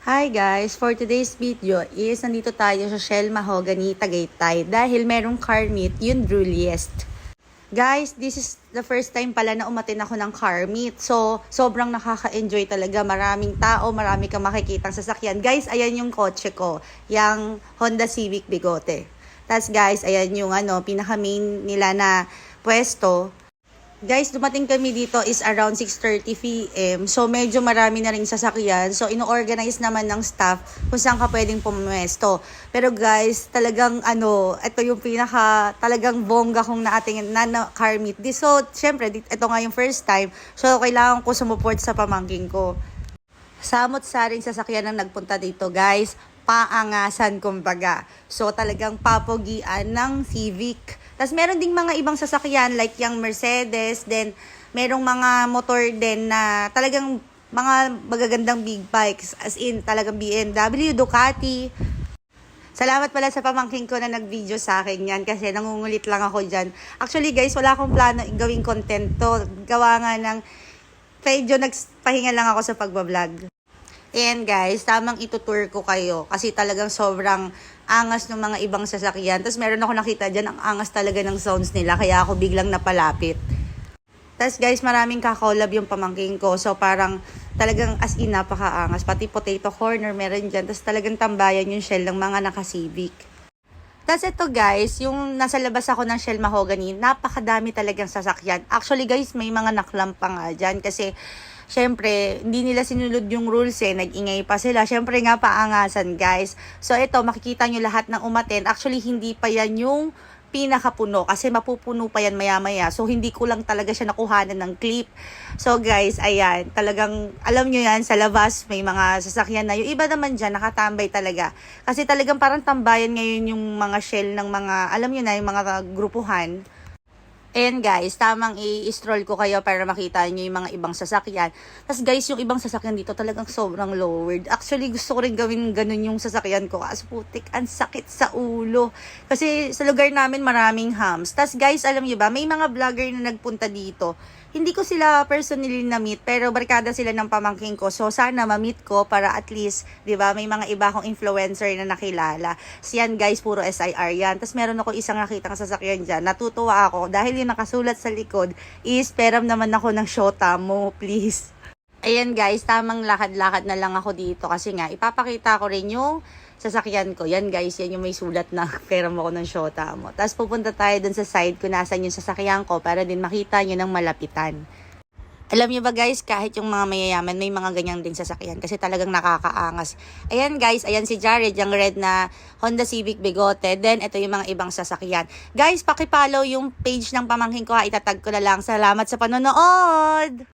Hi guys! For today's video is nandito tayo sa Shell Mahogany, Tagaytay dahil merong car meet, yung Druliest. Guys, this is the first time pala na umatin ako ng car meet. So, sobrang nakaka-enjoy talaga. Maraming tao, marami kang makikitang sasakyan. Guys, ayan yung kotse ko. Yung Honda Civic Bigote. Tapos guys, ayan yung pinaka-main nila na pwesto. Guys, dumating kami dito is around 6:30 PM. So, medyo marami na rin sasakyan. So, ino-organize naman ng staff kung saan ka pwedeng pumuesto. Pero guys, talagang ito yung talagang bongga kong naating na car meet. So, syempre, ito nga yung first time. So, kailangan ko sumuport sa pamangking ko. Samot-saring sasakyan ang nagpunta dito, guys. Paangasan, kumbaga. So, talagang papogian ng Civic. Tapos meron ding mga ibang sasakyan like yung Mercedes, then merong mga motor din na talagang mga magagandang big bikes, as in talagang BMW, Ducati. Salamat pala sa pamangking ko na nag-video sa akin yan kasi nangungulit lang ako dyan. Actually guys, wala akong plano gawing content to. Gawa nga ng medyo nagpahinga lang ako sa pagbablog. And guys, tamang itutour ko kayo kasi talagang sobrang angas ng mga ibang sasakyan. Tapos meron ako nakita dyan, ang angas talaga ng sounds nila kaya ako biglang napalapit. Tapos guys, maraming kakolab yung pamangking ko. So parang talagang as in napakaangas. Pati potato corner meron dyan. Tapos talagang tambayan yung Shell ng mga naka-Civic. Tapos ito guys, yung nasa labas ako ng Shell Mahogany, napakadami talagang sasakyan. Actually guys, may mga naklamp pa nga dyan kasi syempre, hindi nila sinunod yung rules nag-ingay pa sila. Syempre nga paangasan guys. So ito, makikita nyo lahat ng umaten. Actually, hindi pa yan yung pinakapuno kasi mapupuno pa yan maya-maya. So hindi ko lang talaga siya nakuhanan ng clip. So guys, ayan, talagang alam nyo yan, sa labas may mga sasakyan na. Yung iba naman dyan, nakatambay talaga. Kasi talagang parang tambayan ngayon yung mga Shell ng mga, alam nyo na, yung mga grupuhan. Ayan guys, tamang i-stroll ko kayo para makita nyo yung mga ibang sasakyan. Tapos guys, yung ibang sasakyan dito talagang sobrang lowered. Actually, gusto ko rin gawin ganun yung sasakyan ko. Kasi putik, ang sakit sa ulo. Kasi sa lugar namin maraming hams. Tapos guys, alam nyo ba, may mga vlogger na nagpunta dito. Hindi ko sila personally na-meet, pero barkada sila ng pamangking ko. So, sana ma-meet ko para at least, di ba, may mga iba akong influencer na nakilala. So, yan guys, puro SIR yan. Tapos meron ako isang nakitang sasakyan dyan. Natutuwa ako dahil yung nakasulat sa likod is, peram naman ako ng shota mo, please. Ayan guys, tamang lakad-lakad na lang ako dito kasi nga, ipapakita ko rin yung sasakyan ko. Yan guys, yan yung may sulat na peram ako ng shota mo. Tapos pupunta tayo dun sa side kung nasan yung sasakyan ko para din makita nyo ng malapitan. Alam nyo ba guys, kahit yung mga mayayaman, may mga ganyan din sasakyan kasi talagang nakakaangas. Ayan guys, ayan si Jared, yung red na Honda Civic Bigote. Then, ito yung mga ibang sasakyan. Guys, pakipollow yung page ng pamangkin ko ha, itatag ko na lang. Salamat sa panonood!